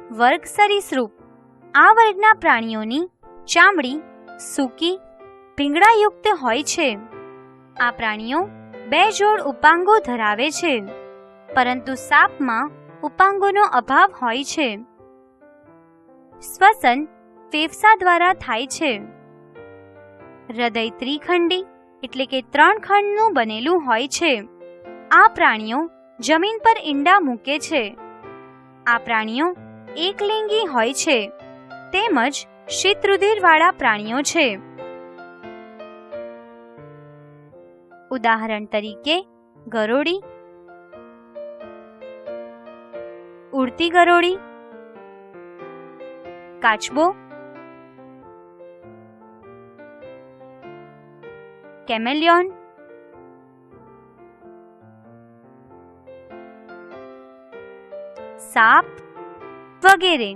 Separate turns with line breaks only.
વર્ગ સરીસૃપ. આ વર્ગના પ્રાણીઓની ચામડી સૂકી ભીંગડાયુક્ત હોય છે. આ પ્રાણીઓ 2 જોડ ઉપાંગો ધરાવે છે, પરંતુ સાપમાં ઉપાંગોનો અભાવ હોય છે. શ્વસન ફેફસા દ્વારા થાય છે. હૃદય ત્રિખંડી એટલે કે 3 ખંડનું બનેલું હોય છે. આ પ્રાણીઓ જમીન પર ઈંડા મૂકે છે. આ પ્રાણીઓ એકલિંગી હોય છે તેમજ શીતરુધિરવાળા પ્રાણીઓ છે. ઉદાહરણ તરીકે ગરોળી, ઉડતી ગરોળી, કાચબો, કેમેલિયોન, સાપ વગેરે.